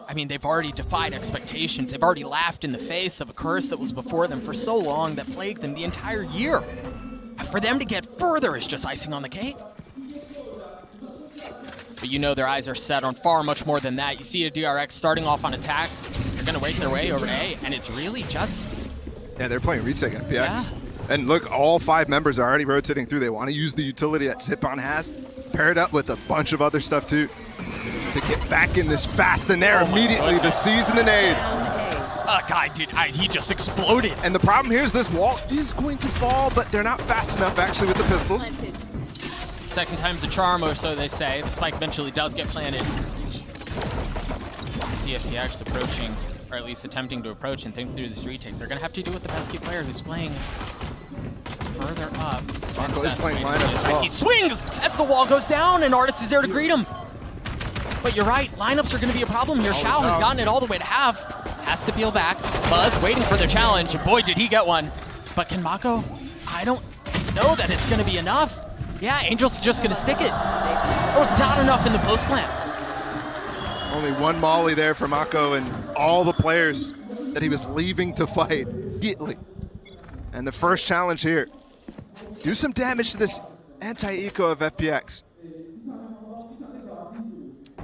I mean, they've already defied expectations. They've already laughed in the face of a curse that was before them for so long that plagued them the entire year. For them to get further is just icing on the cake. But you know their eyes are set on far much more than that. You see a DRX starting off on attack. They're going to wake their way over to A, and it's really just... Yeah, they're playing retake FPX. Yeah. And look, all 5 members are already rotating through. They want to use the utility that Zyppan has, pair it up with a bunch of other stuff too, to get back in this fast, and there immediately the season and aid. He just exploded. And the problem here is this wall is going to fall, but they're not fast enough actually with the pistols. Second time's a charm, or so they say. The spike eventually does get planted. See FPX approaching, or at least attempting to approach and think through this retake. They're going to have to do with the pesky player who's playing further up. MaKo is playing lineup as well. He swings as the wall goes down, and ardiis is there to greet him. But you're right, lineups are going to be a problem here. Shao has gotten it all the way to half. Has to peel back. Buzz waiting for the challenge, and boy, did he get one. But can MaKo? I don't know that it's going to be enough. Yeah, Angel's just going to stick it. There was not enough in the post plant. Only one molly there for MaKo and all the players that he was leaving to fight immediately. And the first challenge here. Do some damage to this anti-eco of FPX.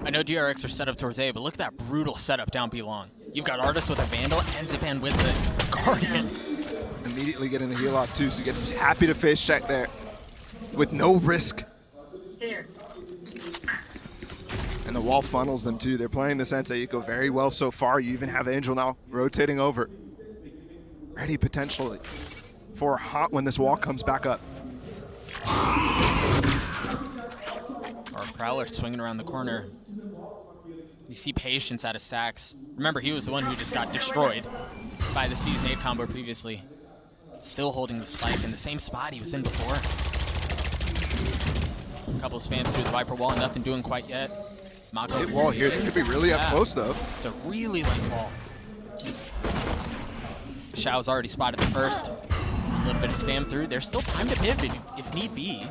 I know DRX are set up towards A, but look at that brutal setup down B long. You've got ardiis with a Vandal and Zyppan with the Guardian. Immediately getting the heal off too, so he gets happy to face check there with no risk. There. And the wall funnels them too. They're playing this anti-eco very well so far. You even have Angel now rotating over. Ready potentially for a hot when this wall comes back up. Our Prowler swinging around the corner. You see patience out of stax. Remember, he was the one who just got destroyed by the Season 8 combo previously. Still holding the spike in the same spot he was in before. A couple of spams through the Viper wall, nothing doing quite yet. MaKo. Hit wall here. They could be really up close though. It's a really late wall. Shao's already spotted the first. A little bit of spam through. There's still time to pivot if need be.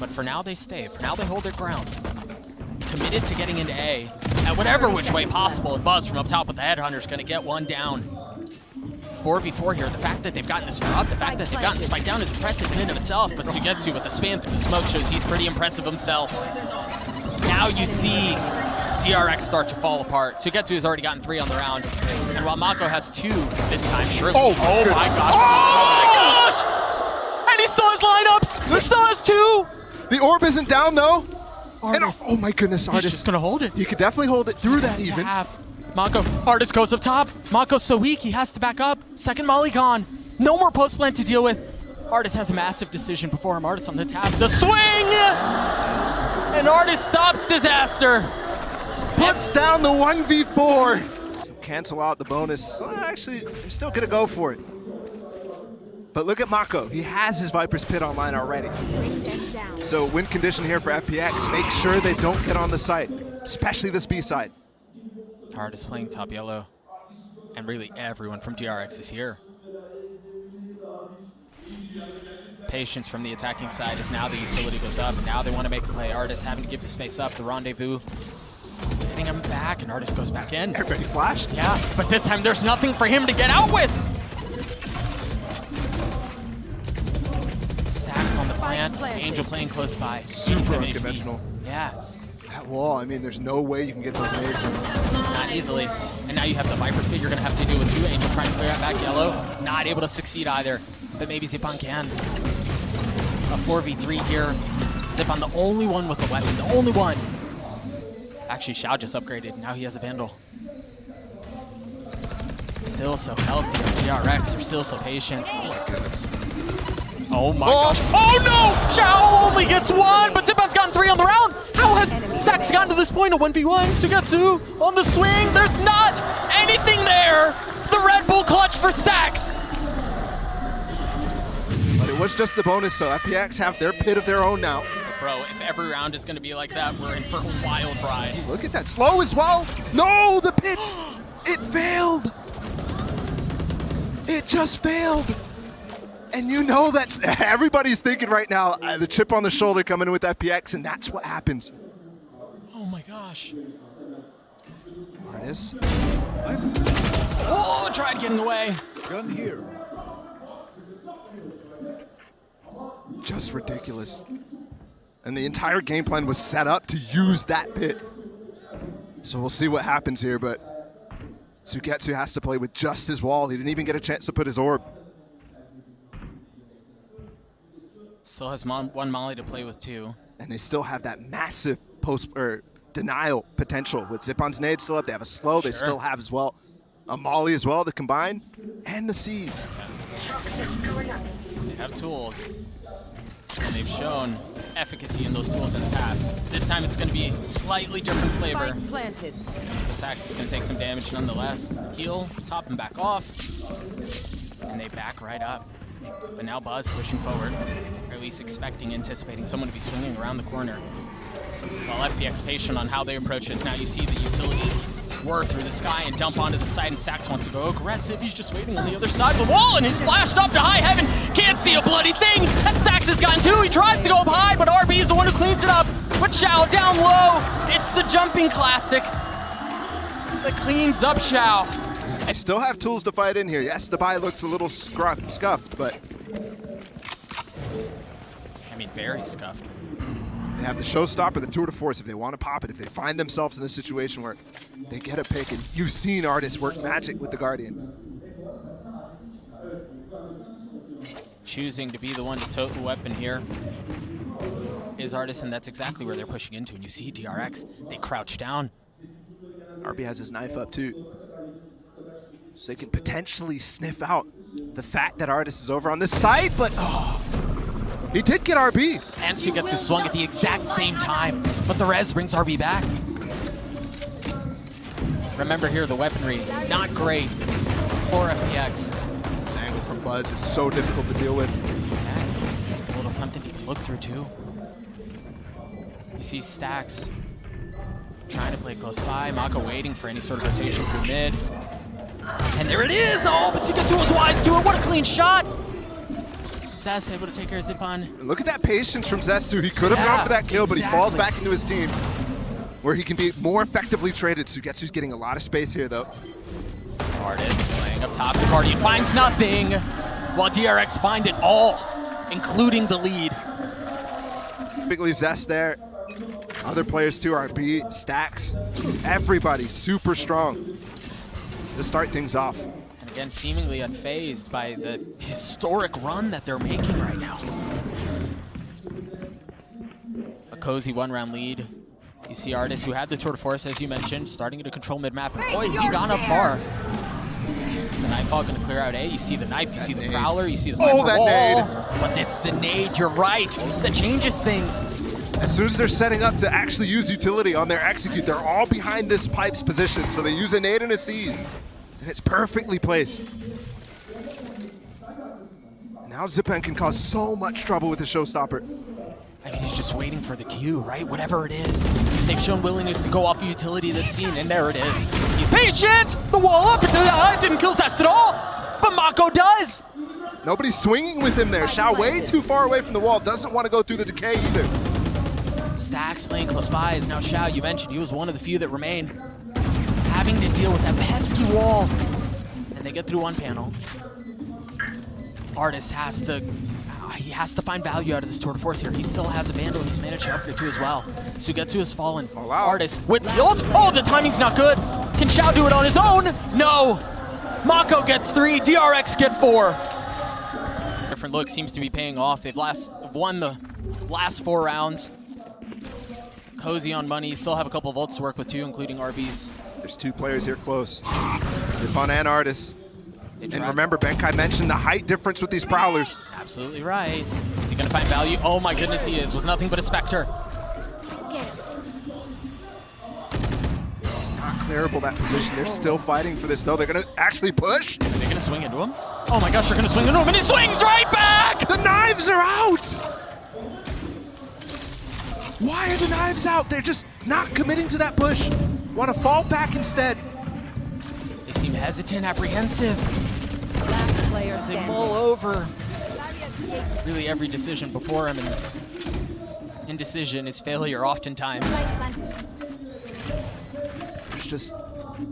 But for now, they stay. For now, they hold their ground. Committed to getting into A at whatever which way possible. And Buzz from up top with the Headhunter's going to get one down. 4v4 here. The fact that they've gotten this far up, the fact that they've gotten the spike down is impressive in and of itself. But SUYGETSU with the spam through the smoke shows he's pretty impressive himself. Now you see DRX start to fall apart. SUYGETSU has already gotten 3 on the round. And while MaKo has 2 this time, surely. Oh my gosh. Oh my gosh! And he still has lineups! He still has 2! The orb isn't down though. And oh my goodness, He's just gonna hold it. He could definitely hold it through that even. MaKo, ardiis goes up top. MaKo's so weak, he has to back up. Second molly gone. No more post plant to deal with. ardiis has a massive decision before him. ardiis on the tap. The swing! And ardiis stops disaster. Puts down the 1v4. So cancel out the bonus. Well, actually, they're still gonna go for it. But look at MaKo. He has his Viper's Pit online already. So win condition here for FPX. Make sure they don't get on the site, especially this B side. ardiis playing top yellow. And really everyone from DRX is here. Patience from the attacking side as now the utility goes up. Now they want to make a play. ardiis having to give the space up. The rendezvous. Getting him back, and ardiis goes back in. Everybody flashed? Yeah, but this time there's nothing for him to get out with. On the plant, Angel playing close by. Super unconventional. Yeah. That wall, I mean, there's no way you can get those nades. Not easily. And now you have the Viper Pit you're going to have to deal with too. Angel trying to clear out back yellow. Not able to succeed either. But maybe Zyppan can. A 4v3 here. Zyppan the only one with a weapon. The only one. Actually, Shao just upgraded. Now he has a Vandal. Still so healthy. DRX are still so patient. Oh my goodness. Oh my gosh. Oh no! Shao only gets 1, but Zyppan's gotten 3 on the round. How has stax gotten to this point? A 1v1. SUYGETSU on the swing. There's not anything there. The Red Bull clutch for stax. But it was just the bonus, so FPX have their pit of their own now. But bro, if every round is going to be like that, we're in for a wild ride. Look at that. Slow as well. No, the pits. It failed. It just failed. And you know that everybody's thinking right now, the chip on the shoulder coming in with FPX, and that's what happens. Oh my gosh. Ardiis. Oh, tried getting away. Gun here. Just ridiculous. And the entire game plan was set up to use that pit. So we'll see what happens here, but SUYGETSU has to play with just his wall. He didn't even get a chance to put his orb. Still has one molly to play with too. And they still have that massive denial potential with Zyppan's nade still up. They have a slow. They still have as well a molly as well to combine, and the C's. They have tools, and they've shown efficacy in those tools in the past. This time it's going to be slightly different flavor. Planted. Stax is going to take some damage nonetheless. Heal, top and back off, and they back right up. But now Buzz pushing forward, or at least anticipating someone to be swinging around the corner. While FPX patient on how they approach this. Now you see the utility whir through the sky and dump onto the side, and Stax wants to go aggressive. He's just waiting on the other side of the wall, and he's flashed up to high heaven. Can't see a bloody thing. That Stax has gotten too. He tries to go up high, but RB is the one who cleans it up. But Shao down low. It's the jumping classic that cleans up Shao. I still have tools to fight in here. Yes, the buy looks a little scuffed, but I mean, very scuffed. they have the showstopper, the tour de force. If they want to pop it, if they find themselves in a situation where they get a pick, and you've seen Ardiis work magic with the Guardian. Choosing to be the one to tote the weapon here is Ardiis, and that's exactly where they're pushing into. And you see DRX, they crouch down. RB has his knife up too. So they can potentially sniff out the fact that Ardiis is over on this side, but he did get RB. And SUYGETSU swung at the exact same time, but the res brings RB back. Remember here, the weaponry, not great for FPX. This angle from Buzz is so difficult to deal with. Yeah, there's a little something he can look through too. You see Stax trying to play close by, MaKo waiting for any sort of rotation through mid. And there it is! Oh, but SUYGETSU was wise to it. What a clean shot! Zest able to take care of Zyppan. Look at that patience from Zest too. He could have gone for that kill, but he falls back into his team, where he can be more effectively traded. SUYGETSU's getting a lot of space here though. Ardiis playing up top. The Guardian finds nothing, while DRX find it all, including the lead. Bigly Zest there. Other players too, RB, Stax. Everybody super strong to start things off. And again, seemingly unfazed by the historic run that they're making right now. A cozy one-round lead. You see Ardiis, who had the tour de force, as you mentioned, starting to control mid-map. And boy, has he gone up far. The Nightfall going to clear out A. You see the knife, you see the Prowler, you see the that wall. nade. But it's the nade, you're right. That changes things. As soon as they're setting up to actually use utility on their execute, they're all behind this Pipes position. So they use a nade and a seize, and it's perfectly placed. Now Zyppan can cause so much trouble with the showstopper. I mean, he's just waiting for the cue, right? Whatever it is. They've shown willingness to go off a utility that's seen, and there it is. He's patient! The wall up into the eye didn't kill Zest at all, but MaKo does! Nobody's swinging with him there. Shao way too far away from the wall, doesn't want to go through the decay either. Stax playing close by is now Shao. You mentioned he was one of the few that remained, having to deal with that pesky wall. And they get through one panel. Ardiis has to find value out of this tour de force here. He still has a Vandal. He's managed to up there too as well. SUYGETSU has fallen. Oh, wow. Ardiis with the ult. Oh, the timing's not good. Can Shao do it on his own? No. MaKo gets 3. DRX get 4. Different look seems to be paying off. They've won the last 4 rounds. Cozy on money. Still have a couple of ults to work with too, including RB's. There's 2 players here close. Zyppan and Ardiis. And remember, Benkai mentioned the height difference with these Prowlers. Absolutely right. Is he going to find value? Oh my goodness, he is. With nothing but a Spectre. It's not clearable, that position. They're still fighting for this, though. They're going to actually push. Are they going to swing into him? Oh my gosh, they're going to swing into him, and he swings right back! The knives are out! Why are the knives out? They're just not committing to that push. Want to fall back instead. They seem hesitant, apprehensive. Last player As they standing. mull over really every decision before him, and indecision is failure oftentimes. just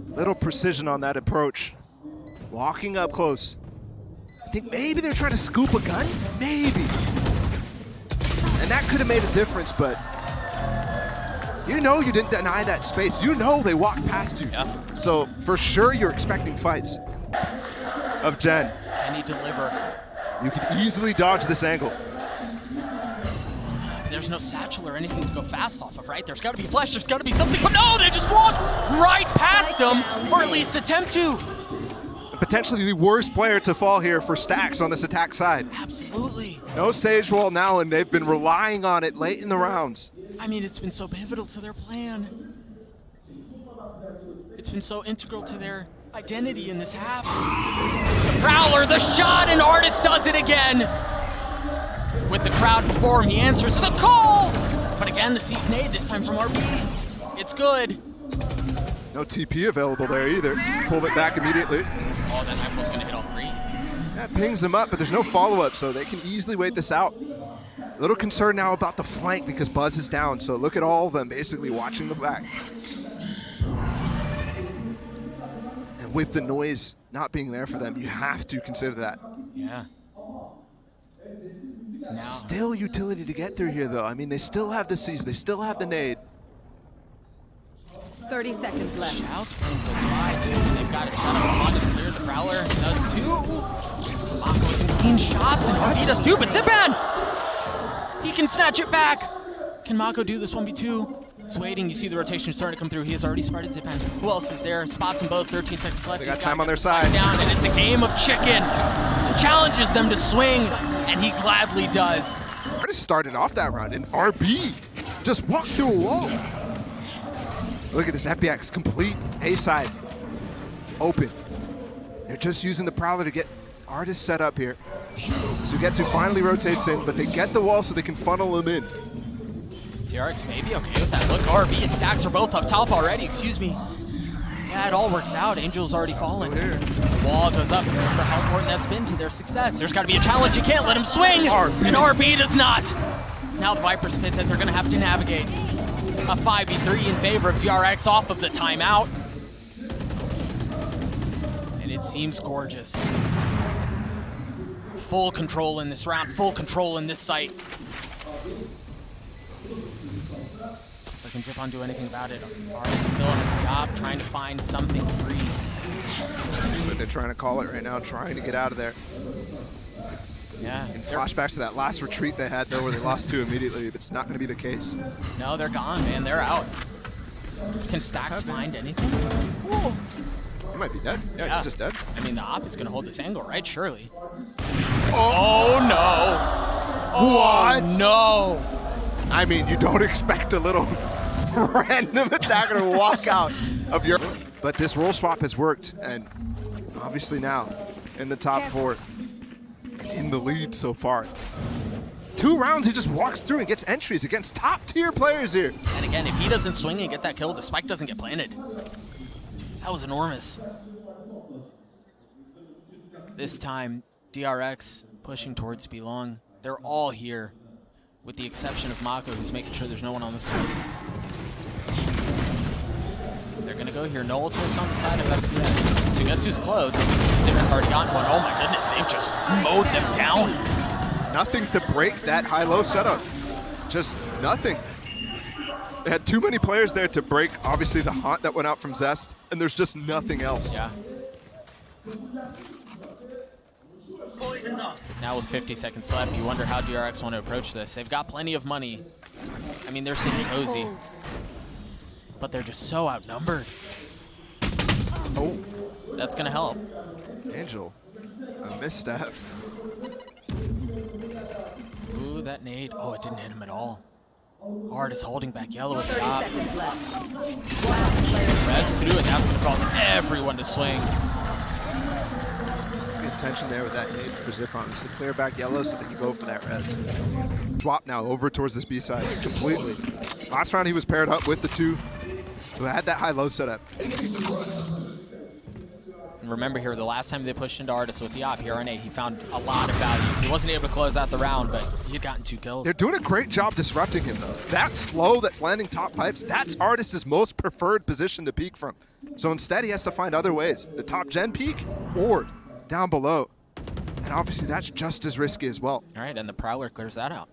little precision on that approach. Walking up close. I think maybe they're trying to scoop a gun? Maybe. And that could have made a difference, but you know you didn't deny that space. You know they walked past you. Yeah. So for sure you're expecting fights of Jen. Can he deliver? You can easily dodge this angle. There's no satchel or anything to go fast off of, right? There's got to be flesh, there's got to be something, but no, they just walk right past him, or at least attempt to. Potentially the worst player to fall here for Stax on this attack side. Absolutely. No Sage Wall now, and they've been relying on it late in the rounds. I mean, it's been so pivotal to their plan. It's been so integral to their identity in this half. The Prowler, the shot, and ardiis does it again. With the crowd before him, he answers the call. But again, the C's nade, this time from RB. It's good. No TP available there either. Pulled it back immediately. Oh, that knife was going to hit all three. That pings them up, but there's no follow-up, so they can easily wait this out. A little concerned now about the flank because Buzz is down, so look at all of them basically watching the back. And with the noise not being there for them, you have to consider that. Yeah. Now. Still utility to get through here, though. I mean, they still have the C's, they still have the nade. 30 seconds left. Shao's playing close by, too. They've got to set up on is clear. The Prowler does, too. MaKo's in clean shots, and he does, too, but Zyppan! He can snatch it back. Can MaKo do this 1v2? He's waiting. You see the rotation starting to come through. He has already spotted Zyppan. Who else is there? Spots them both. 13 seconds left. They got time on their side. Down, and it's a game of chicken. Challenges them to swing, and he gladly does. Ardiis started off that round, and RB just walked through a wall. Look at this FPX, complete A side, open. They're just using the Prowler to get ardiis set up here. SUYGETSU finally rotates in, but they get the wall so they can funnel him in. DRX may be okay with that. Look, RB and Stax are both up top already, excuse me. Yeah, it all works out. Angel's already fallen. The wall goes up. Remember how important that's been to their success. There's got to be a challenge. You can't let him swing. And RB does not. Now the Viper's Pit that they're going to have to navigate. A 5v3 in favor of DRX off of the timeout. And it seems gorgeous. Full control in this round, full control in this site. But can Zyppan do anything about it? ardiis still has the op, trying to find something free. That's what they're trying to call it right now, trying to get out of there. Yeah. And flashbacks to that last retreat they had, though, where they lost two immediately. It's not going to be the case. No, they're gone, man. They're out. Can Stax find anything? Ooh. He might be dead. Yeah, he's just dead. I mean, the op is going to hold this angle, right? Surely. Oh, no. What? Oh, no. I mean, you don't expect a little random attacker to walk out of your... But this roll swap has worked, and obviously now in the top four, in the lead so far. 2 rounds, he just walks through and gets entries against top-tier players here. And again, if he doesn't swing and get that kill, the spike doesn't get planted. That was enormous. This time, DRX pushing towards Belong. They're all here, with the exception of MaKo, who's making sure there's no one on the field. They're going to go here. No ultimates on the side of FPX. SUYGETSU's close. Zyppan's already gotten one. Oh my goodness, they've just mowed them down. Nothing to break that high-low setup. Just nothing. They had too many players there to break, obviously, the haunt that went out from Zest, and there's just nothing else. Yeah. Now with 50 seconds left, you wonder how DRX want to approach this. They've got plenty of money. I mean, they're sitting cozy. But they're just so outnumbered. Oh. That's going to help. Angel, a misstep. Ooh, that nade. Oh, it didn't hit him at all. ardiis holding back yellow at the 30 top. seconds left. Res through, and that's going to cause everyone to swing. Good tension there with that nade for Zyppan. Just to clear back yellow so they can go for that res. Swap now over towards this B side completely. Last round he was paired up with the 2 who had that high-low setup. And remember here, the last time they pushed into ardiis with the op here on A, he found a lot of value. He wasn't able to close out the round, but he had gotten 2 kills. They're doing a great job disrupting him, though. That slow that's landing top pipes, that's ardiis' most preferred position to peek from. So instead, he has to find other ways. The top gen peek or down below. And obviously, that's just as risky as well. All right, and the Prowler clears that out.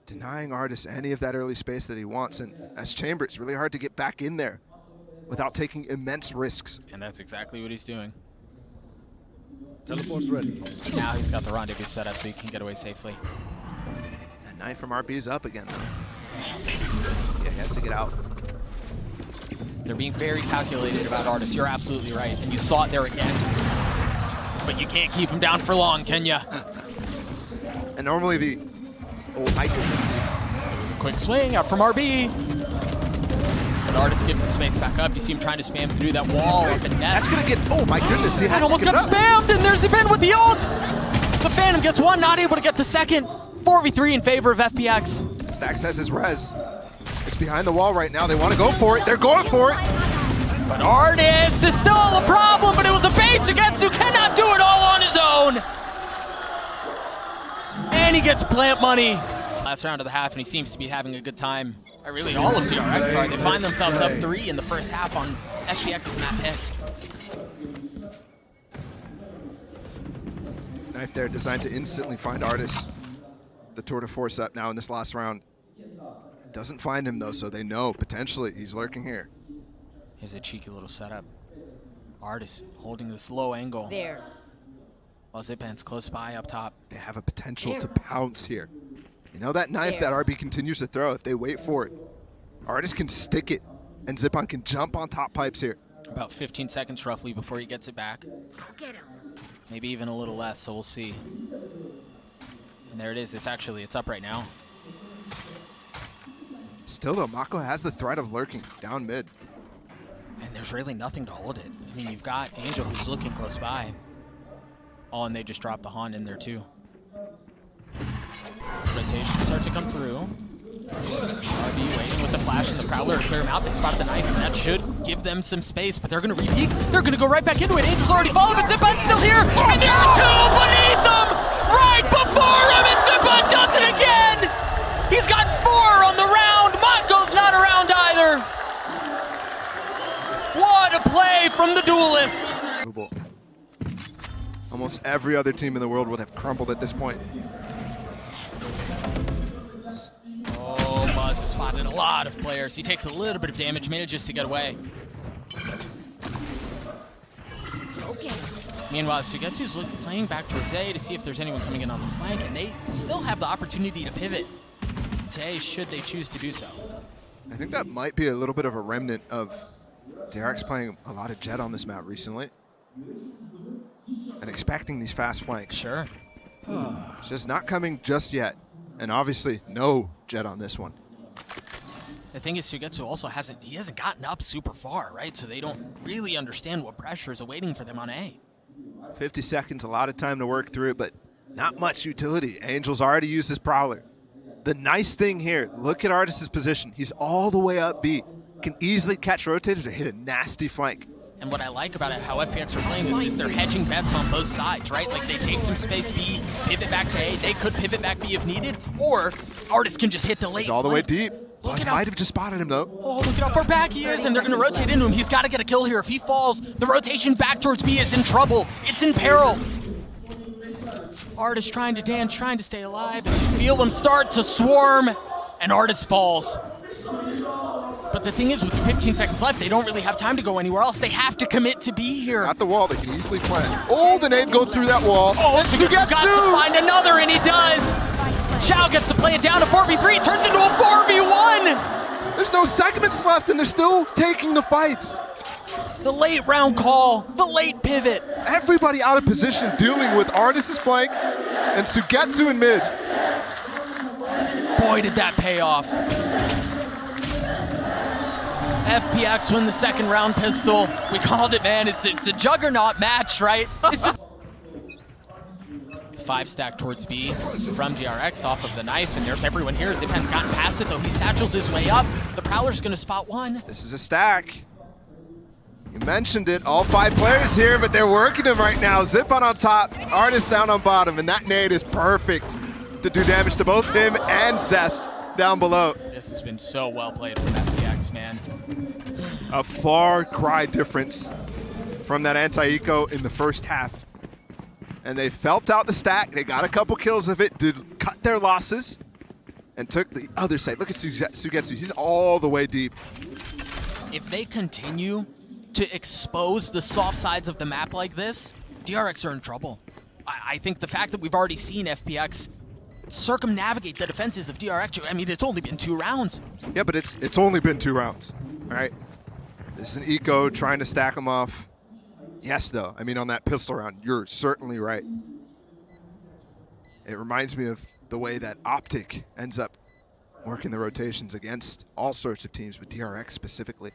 Denying ardiis any of that early space that he wants. And as Chamber, it's really hard to get back in there without taking immense risks. And that's exactly what he's doing. Teleport's ready. Now he's got the rendezvous set up so he can get away safely. That knife from RB is up again, though. Yeah, he has to get out. They're being very calculated about ardiis. You're absolutely right. And you saw it there again. But you can't keep him down for long, can ya? And normally the... Oh, my goodness, dude. It was a quick swing out from RB. But ardiis gives the space back up. You see him trying to spam through that wall up in net. That's going to get... Oh, my goodness. He has almost to got spammed, and there's Zyppan with the ult. The Phantom gets one, not able to get the second. 4v3 in favor of FPX. Stax has his res. It's behind the wall right now. They want to go for it. They're going for it. But ardiis is still a problem, but it was a bait. SUYGETSU cannot do it all on his own. And he gets plant money. Last round of the half, and he seems to be having a good time. Really, all of DRX are. They find themselves up 3 in the first half on FPX's map pick. Knife there designed to instantly find ardiis. The tour de force up now in this last round. Doesn't find him, though, so they know potentially he's lurking here. Here's a cheeky little setup. ardiis holding this low angle. There. While Zyppan's close by up top. They have a potential to pounce here. You know that knife that RB continues to throw, if they wait for it, ardiis can stick it, and Zyppan can jump on top pipes here. About 15 seconds roughly before he gets it back. Maybe even a little less, so we'll see. And there it is. It's up right now. Still though, MaKo has the threat of lurking down mid. And there's really nothing to hold it. I mean, you've got Angel who's looking close by. Oh, and they just dropped the Haunt in there too. Rotations start to come through. RB waiting with the flash and the Prowler to clear him out. They spotted the knife, and that should give them some space, but they're going to re-peek. They're going to go right back into it. Angel's already fallen, but Zyppan's still here. And there are 2 beneath them! Right before him, and Zyppan does it again! He's got 4 on the round. MaKo's not around either. What a play from the duelist. Almost every other team in the world would have crumbled at this point. Oh, Buzz has spotted a lot of players. He takes a little bit of damage, manages to get away. Okay. Meanwhile, SUYGETSU's playing back towards A to see if there's anyone coming in on the flank, and they still have the opportunity to pivot to A should they choose to do so. I think that might be a little bit of a remnant of DRX playing a lot of Jet on this map recently. And expecting these fast flanks. Sure. It's just not coming just yet. And obviously, no Jet on this one. The thing is, SUYGETSU also hasn't gotten up super far, right? So they don't really understand what pressure is awaiting for them on A. 50 seconds, a lot of time to work through it, but not much utility. Angel's already used his Prowler. The nice thing here, look at ardiis' position. He's all the way up B. Can easily catch rotators to hit a nasty flank. And what I like about it, how FPX are playing this, is they're hedging bets on both sides, right? Like, they take some space B, pivot back to A. They could pivot back B if needed, or ardiis can just hit the late He's all the way flank. deep. Buzz might have just spotted him, though. Oh, look at how far back he is, and they're going to rotate into him. He's got to get a kill here. If he falls, the rotation back towards B is in trouble. It's in peril. ardiis trying to dance, trying to stay alive, and you feel them start to swarm, and ardiis falls. But the thing is, with 15 seconds left, they don't really have time to go anywhere else. They have to commit to be here. At the wall, they can easily plant. Oh, the nade go through that wall. Oh, SUYGETSU got to find another, and he does. Shao gets to play it down to 4v3, turns into a 4v1. There's no segments left, and they're still taking the fights. The late round call, the late pivot. Everybody out of position dealing with ardiis' flank and SUYGETSU in mid. Boy, did that pay off. FPX win the second round pistol. We called it, man. It's a juggernaut match, right? 5-stack towards B from DRX off of the knife, and there's everyone here. Zyppan's gotten past it, though. He satchels his way up. The Prowler's going to spot one. This is a stack. You mentioned it, all 5 players here, but they're working him right now. Zyppan on top, ardiis down on bottom, and that nade is perfect to do damage to both him and Zest down below. This has been so well played from FPX, man. A far cry difference from that anti-eco in the first half. And they felt out the stack, they got a couple kills of it, did cut their losses, and took the other side. Look at SUYGETSU, he's all the way deep. If they continue to expose the soft sides of the map like this, DRX are in trouble. I think the fact that we've already seen FPX circumnavigate the defenses of DRX, I mean, it's only been 2 rounds. Yeah, but it's only been 2 rounds, all right? This is an eco trying to stack them off. Yes, though, I mean, on that pistol round, you're certainly right. It reminds me of the way that Optic ends up working the rotations against all sorts of teams, but DRX specifically.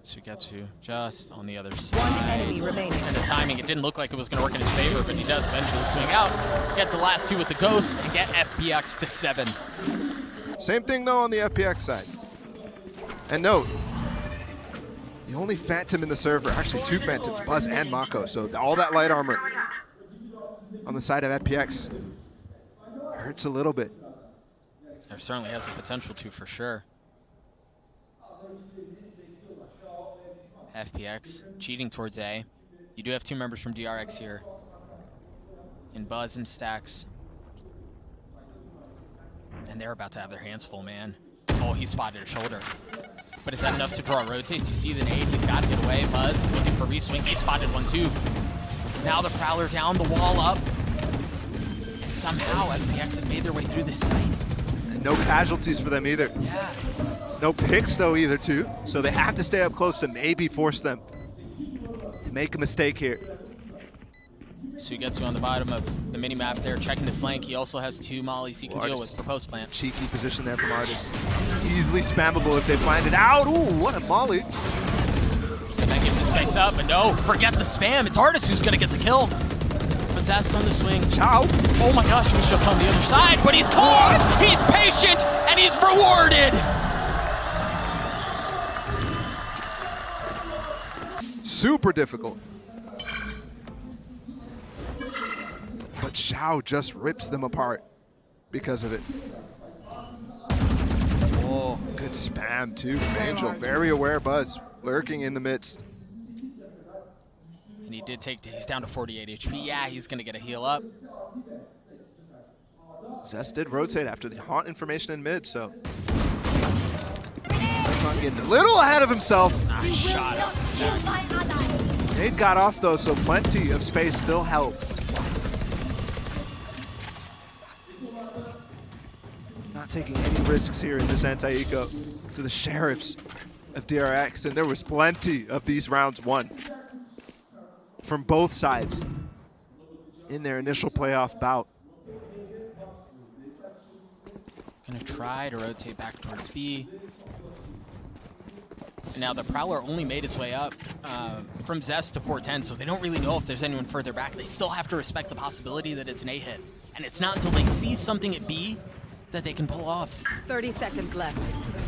SUYGETSU just on the other side. One enemy remaining. And the timing, it didn't look like it was going to work in his favor, but he does eventually swing out, get the last 2 with the Ghost, and get FPX to 7. Same thing, though, on the FPX side. And note, the only Phantom in the server, actually 2 Phantoms, Buzz and MaKo, so all that light armor on the side of FPX hurts a little bit. There certainly has the potential to, for sure. FPX cheating towards A. You do have 2 members from DRX here, in Buzz and stax. And they're about to have their hands full, man. Oh, he spotted a shoulder. But is that enough to draw a rotate? You see the nade, he's got to get away. Buzz looking for reswing, he spotted one too. Now the Prowler down, the wall up. And somehow FPX have made their way through this site. And no casualties for them either. Yeah. No picks, though, either, too. So they have to stay up close to maybe force them to make a mistake here. SUYGETSU on the bottom of the mini-map there, checking the flank. He also has 2 mollies he can deal with for post-plant. Cheeky position there from ardiis. Easily spammable if they find it out. Ooh, what a molly. So then give the space up, but no, forget the spam. It's ardiis who's going to get the kill. But Zest on the swing. Shao. Oh my gosh, he was just on the other side, but he's caught! He's patient, and he's rewarded! Super difficult. But Shao just rips them apart because of it. Oh, good spam too from Angel. Very aware Buzz lurking in the midst. And he did he's down to 48 HP. Yeah, he's gonna get a heal up. Zest did rotate after the haunt information in mid, so Zyppan getting a little ahead of himself. Nice shot up. Nade got off though, so plenty of space still helped. Not taking any risks here in this anti-eco to the sheriffs of DRX, and there was plenty of these rounds won from both sides in their initial playoff bout. Gonna try to rotate back towards B. And now the Prowler only made its way up from Zest to 410, so they don't really know if there's anyone further back. They still have to respect the possibility that it's an A hit. And it's not until they see something at B that they can pull off. 30 seconds left.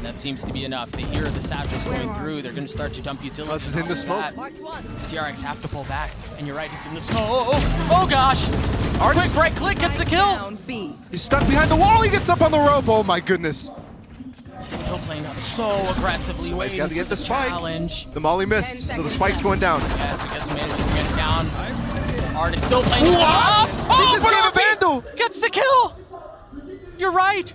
That seems to be enough. They hear the Sagittals going through. They're going to start to dump utilities. Plus is in the smoke. DRX have to pull back. And you're right, he's in the smoke. Oh gosh! Quick right click gets the kill! Down B. He's stuck behind the wall. He gets up on the rope. Oh my goodness. He's still playing up so aggressively. So he's got to get the spike. Challenge. The molly missed, so the spike's going down. Yeah, so gets manages to get it down. Arten still playing. What? Oh, He just gave a vandal. Gets the kill. You're right.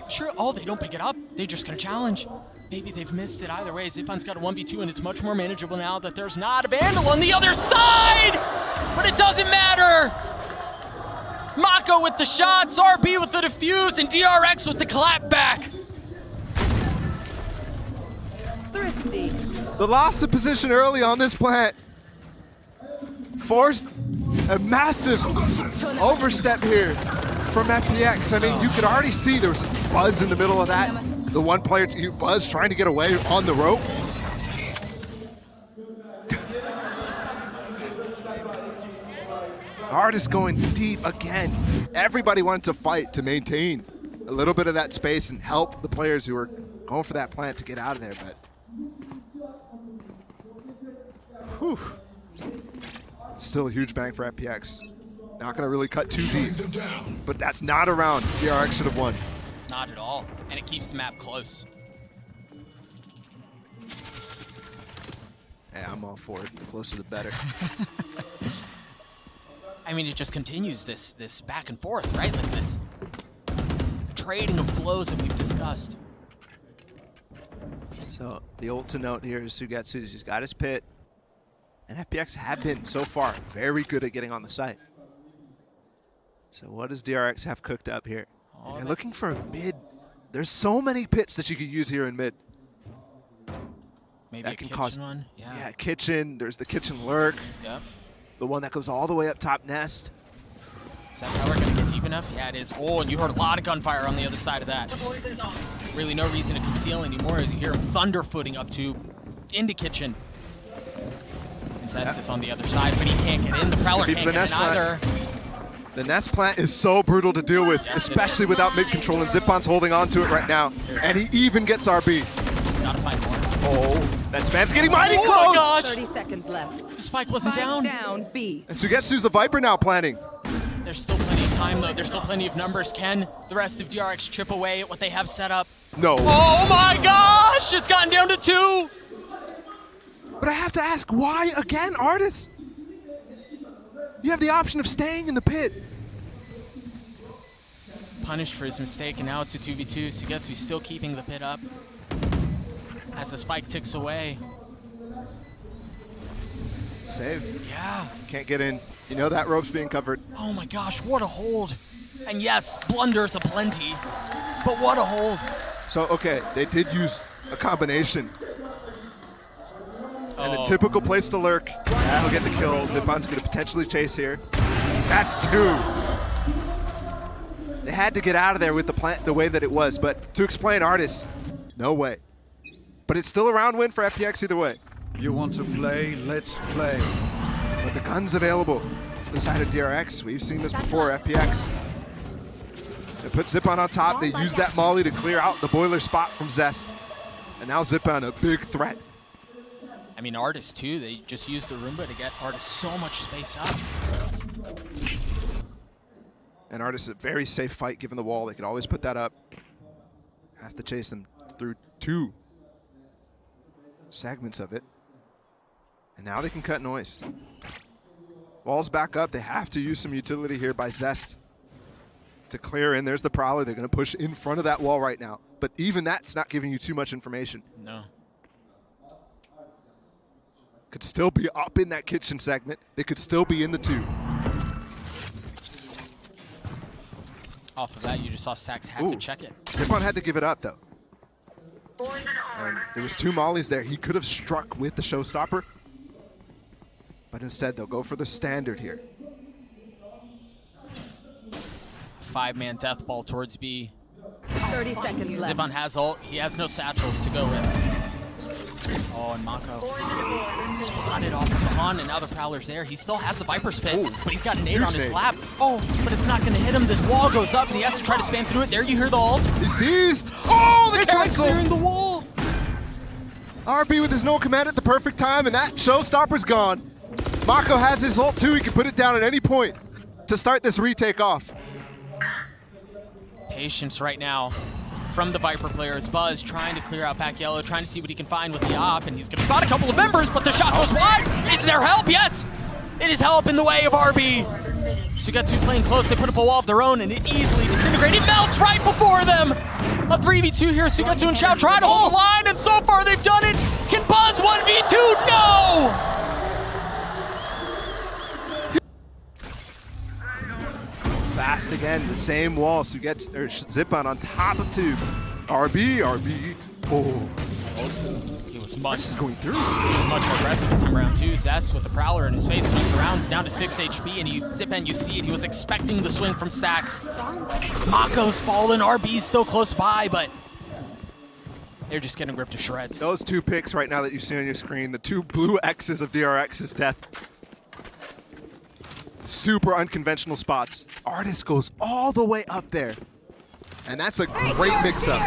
Sure. Oh, they don't pick it up. They're just gonna challenge. Maybe they've missed it either way. Zyppan's got a 1v2, and it's much more manageable now that there's not a vandal on the other side. But it doesn't matter. MaKo with the shots, RB with the defuse, and DRX with the clap back. Thrifty. The loss of position early on this plant forced a massive overstep here from FPX. I mean, you could already see there was a Buzz in the middle of that. The one player, Buzz, trying to get away on the rope. ardiis going deep again. Everybody wanted to fight to maintain a little bit of that space and help the players who are going for that plant to get out of there, but whew. Still a huge bang for FPX. Not going to really cut too deep, but that's not a round DRX should have won. Not at all, and it keeps the map close. Hey, I'm all for it. The closer the better. I mean, it just continues this back and forth, right? Like this trading of blows that we've discussed. So the ult to note here is SUYGETSU. He's got his pit, and FPX have been so far very good at getting on the site. So what does DRX have cooked up here? They're looking for a mid. There's so many pits that you could use here in mid. Maybe that a can kitchen cause one? Yeah, kitchen. There's the kitchen lurk. Yep. The one that goes all the way up top nest. Is that tower going to get deep enough? Yeah, it is. Oh, and you heard a lot of gunfire on the other side of that. Really no reason to conceal anymore as you hear him thunderfooting up to into kitchen. And Zest is on the other side, but he can't get in. The Prowler can't get in either. The nest plant is so brutal to deal with, especially without mid control, and Zyppan's holding on to it right now. And he even gets RB. He's got to find more. Oh, that spam's getting mighty close! Oh my gosh! 30 seconds left. The spike wasn't down. Down B. And SUYGETSU's the Viper now planning. There's still plenty of time, though. There's still plenty of numbers. Can the rest of DRX chip away at what they have set up? No. Oh my gosh! It's gotten down to 2! But I have to ask, why again, ardiis? You have the option of staying in the pit. Punished for his mistake, and now it's a 2v2. SUYGETSU still keeping the pit up as the spike ticks away. Save. Yeah. Can't get in. You know that rope's being covered. Oh my gosh, what a hold. And yes, blunders aplenty, but what a hold. So, okay, they did use a combination. And the typical place to lurk. That'll get the kill. Zyppan's going to potentially chase here. That's 2. They had to get out of there with the plant the way that it was, but to explain ardiis, no way. But it's still a round win for FPX either way. You want to play? Let's play. But the gun's available to the side of DRX. We've seen this before, FPX. They put Zyppan on top. They use that molly to clear out the boiler spot from Zest. And now Zyppan, a big threat. I mean, ardiis too, they just used the Roomba to get ardiis so much space up. And ardiis a very safe fight given the wall. They could always put that up. Has to chase them through 2 segments of it. And now they can cut noise. Wall's back up. They have to use some utility here by Zest to clear in. There's the Prowler. They're going to push in front of that wall right now. But even that's not giving you too much information. No. Could still be up in that kitchen segment. They could still be in the 2. Off of that, you just saw Stax had to check it. Zyppan had to give it up, though. And there was 2 mollies there. He could have struck with the showstopper. But instead, they'll go for the standard here. 5-man death ball towards B. 30 seconds left. Zyppan has ult. He has no satchels to go with. Oh, and MaKo spotted off of the on, and now the Prowler's there. He still has the Viper spit, but he's got a nade on his lap. Oh, but it's not going to hit him. This wall goes up, and he has to try to spam through it. There you hear the ult. He's seized. Oh, the cancel. Clearing the wall. RB with his no command at the perfect time, and that showstopper's gone. MaKo has his ult too. He can put it down at any point to start this retake off. Patience right now from the Viper players. Buzz trying to clear out back yellow, trying to see what he can find with the op, and he's going to spot a couple of members, but the shot goes wide. Is there help? Yes! It is help in the way of RB. SUYGETSU playing close. They put up a wall of their own, and it easily disintegrates. It melts right before them. A 3v2 here. SUYGETSU and Shao try to hold the line, and so far they've done it. Can Buzz 1v2? No! Fast again, the same wall. Zyppan on top of 2. RB. Oh. He was much going through. He was much more aggressive this time around too. Zest with the Prowler in his face swings around. It's down to 6 HP, and Zyppan, you see it. He was expecting the swing from Stax. MaKo's fallen. RB's still close by, but they're just getting ripped to shreds. Those 2 picks right now that you see on your screen, the 2 blue X's of DRX's death. Super unconventional spots. ardiis goes all the way up there. And that's a great mix-up.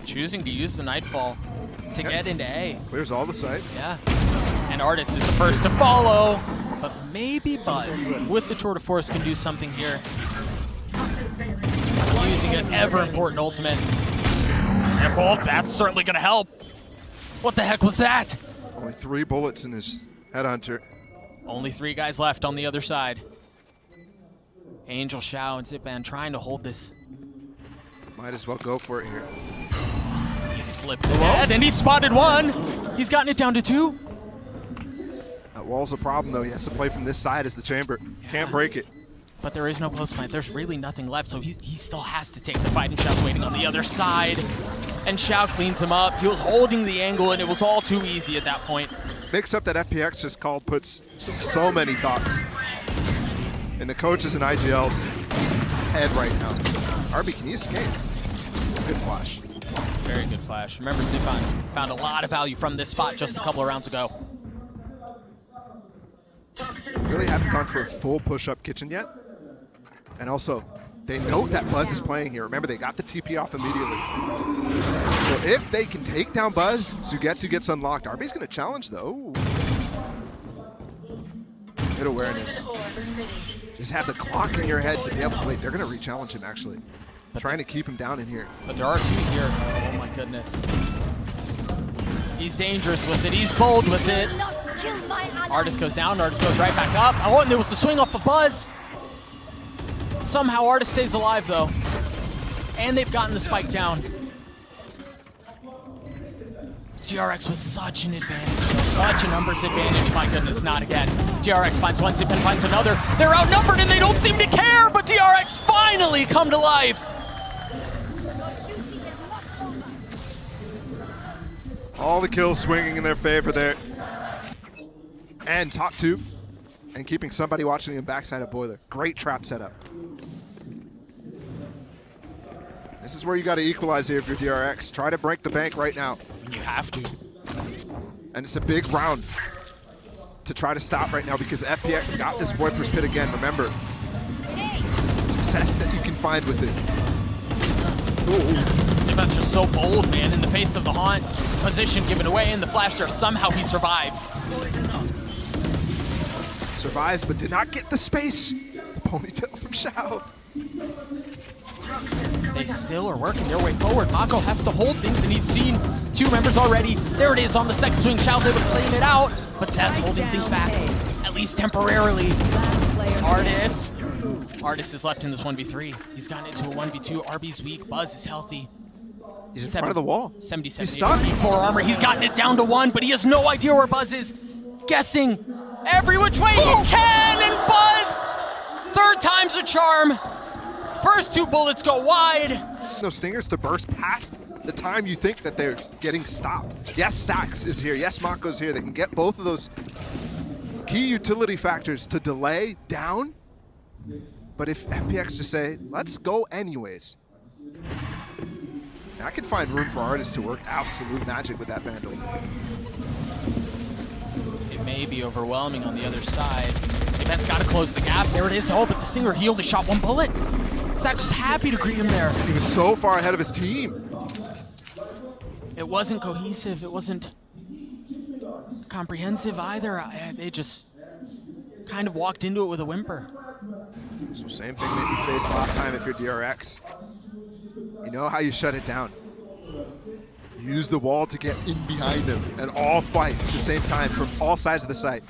Choosing to use the Nightfall to get into A. Clears all the site. Yeah. And ardiis is the first to follow. But maybe Buzz with the Tour de Force can do something here. Using an ever-important ultimate. And well, that's certainly going to help. What the heck was that? Only 3 bullets in his headhunter. Only 3 guys left on the other side. Angel, Shao, and Zyppan trying to hold this. Might as well go for it here. He slipped ahead, and he spotted 1. He's gotten it down to 2. That wall's a problem, though. He has to play from this side as the chamber. Can't break it. But there is no post plant. There's really nothing left, so he still has to take the fight, and Shao's waiting on the other side. And Shao cleans him up. He was holding the angle, and it was all too easy at that point. Mix up that FPX just called puts so many thoughts in the coaches and IGL's head right now. RB, can you escape? Good flash. Very good flash. Remember, Zyppan found a lot of value from this spot just a couple of rounds ago. Really haven't gone for a full push-up kitchen yet. And also, they know that Buzz is playing here. Remember, they got the TP off immediately. So if they can take down Buzz, SUYGETSU gets unlocked. RB's going to challenge, though. Good awareness. Just have the clock in your head to be able to wait. They're going to re-challenge him, actually. Trying to keep him down in here. But there are 2 here. Oh, my goodness. He's dangerous with it. He's bold with it. ardiis goes down. ardiis goes right back up. Oh, and there was a swing off of Buzz. Somehow ardiis stays alive, though. And they've gotten the spike down. DRX was such an advantage. Such a numbers advantage. My goodness, not again. DRX finds 1, Zyppan finds another. They're outnumbered and they don't seem to care, but DRX finally come to life. All the kills swinging in their favor there. And top 2. And keeping somebody watching him backside of Boiler. Great trap setup. This is where you got to equalize here if you're DRX. Try to break the bank right now. You have to. And it's a big round to try to stop right now because FPX got this Viper's Pit again. Remember, success that you can find with it. Zyppan's just so bold, man, in the face of the haunt. Position given away in the flash there. Somehow he survives. Survives, but did not get the space. The ponytail from Shao. They still are working their way forward. MaKo has to hold things, and he's seen 2 members already. There it is on the second swing. Shao's able to claim it out, but Zest holding things back, at least temporarily. ardiis is left in this 1v3. He's gotten into a 1v2. RB's weak. Buzz is healthy. He's in front of the wall. 77. He's stuck. 4 armor. He's gotten it down to 1, but he has no idea where Buzz is. Guessing every which way he can, and Buzz! 3rd time's a charm. First 2 bullets go wide. Those stingers to burst past the time you think that they're getting stopped. Yes, Stax is here. Yes, MaKo's here. They can get both of those key utility factors to delay down. But if FPX just say, let's go anyways. I can find room for ardiis to work absolute magic with that Vandal. It may be overwhelming on the other side. Zyppan's got to close the gap. There it is. Oh, but the Stinger, he only shot 1 bullet. Stax was happy to greet him there. He was so far ahead of his team. It wasn't cohesive. It wasn't comprehensive either. They just kind of walked into it with a whimper. So same thing that you faced last time if you're DRX. You know how you shut it down. Use the wall to get in behind them and all fight at the same time from all sides of the site.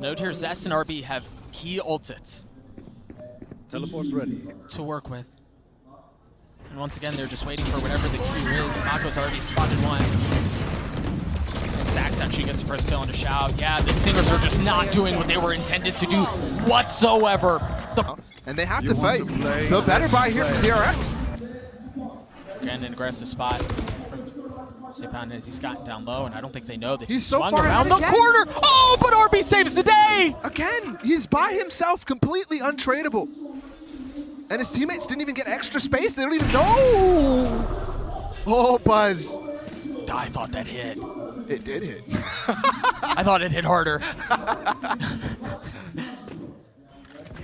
Note here, Zest and RB have key ultits. Teleport's ready. To work with. And once again, they're just waiting for whatever the Q is. MaKo's already spotted 1. And Stax actually gets the first kill onto Shao. Yeah, the Stingers are just not doing what they were intended to do whatsoever. And they have to fight. They'll better buy here from DRX. Again, an aggressive spot from Zyppan as he's gotten down low, and I don't think they know that he's so swung far around the again. corner. Oh, but RB saves the day! Again, he's by himself, completely untradeable. And his teammates didn't even get extra space. They don't even know. Oh, Buzz. I thought that hit. It did hit. I thought it hit harder.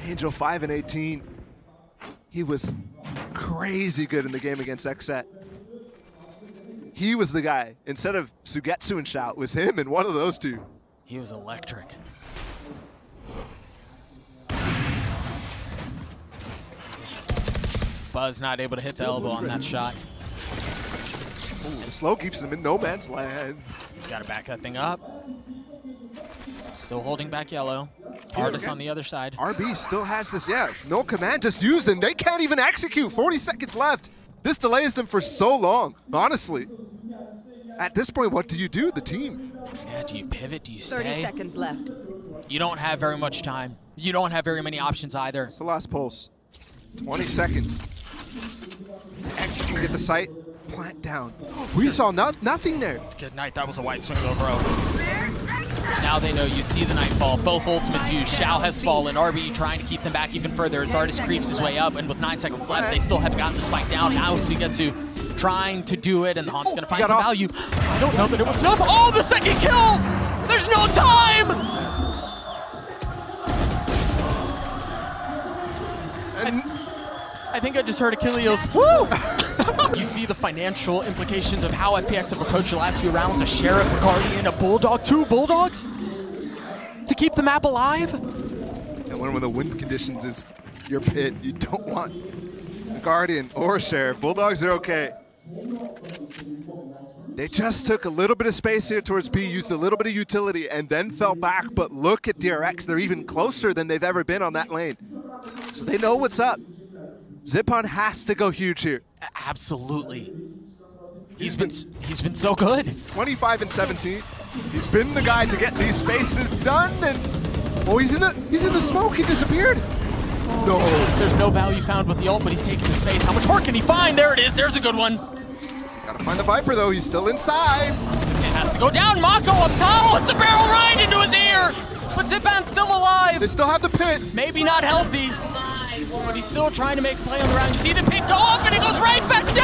Angel 5 and 18. He was crazy good in the game against XSET. he was the guy. Instead of SUYGETSU and Shao, it was him and one of those two. He was electric. Buzz not able to hit the elbow on that shot. Ooh, the slow keeps him in no man's land. Gotta back that thing up. Still holding back yellow. Ardiis on the other side. RB still has this, no command, just use it. They can't even execute. 40 seconds left. This delays them for so long, honestly. At this point, what do you do, the team? Yeah, do you pivot? Do you stay? 30 seconds left. You don't have very much time. You don't have very many options either. It's the last pulse. 20 seconds. To execute, get the sight, plant down. We saw nothing there. Good night. That was a white swing though, bro. Now they know you see the nightfall. Both ultimates used. Shao has fallen. RB trying to keep them back even further as Ardiis creeps his way up. And with 9 seconds left, they still haven't gotten this fight down. Now SUYGETSU trying to do it, and the Haun's going to find some value. I don't know that it was enough. Oh, the second kill! There's no time! And I think I just heard Achilios. Woo! You see the financial implications of how FPX have approached the last few rounds. A Sheriff, a Guardian, a Bulldog, 2 Bulldogs to keep the map alive. And when the wind conditions is your pit, you don't want a Guardian or a Sheriff. Bulldogs are okay. They just took a little bit of space here towards B, used a little bit of utility, and then fell back. But look at DRX. They're even closer than they've ever been on that lane. So they know what's up. Zyppan has to go huge here. Absolutely. He's been so good. 25 and 17. He's been the guy to get these spaces done, and oh, he's in the smoke. He disappeared. No. There's no value found with the ult, but he's taking the space. How much more can he find? There it is. There's a good one. Gotta find the Viper though. He's still inside. It has to go down. MaKo up top. It's a barrel right into his ear. But Zyppan's still alive. They still have the pit. Maybe not healthy, but he's still trying to make a play on the round. You see the pick go up, and it goes right back down.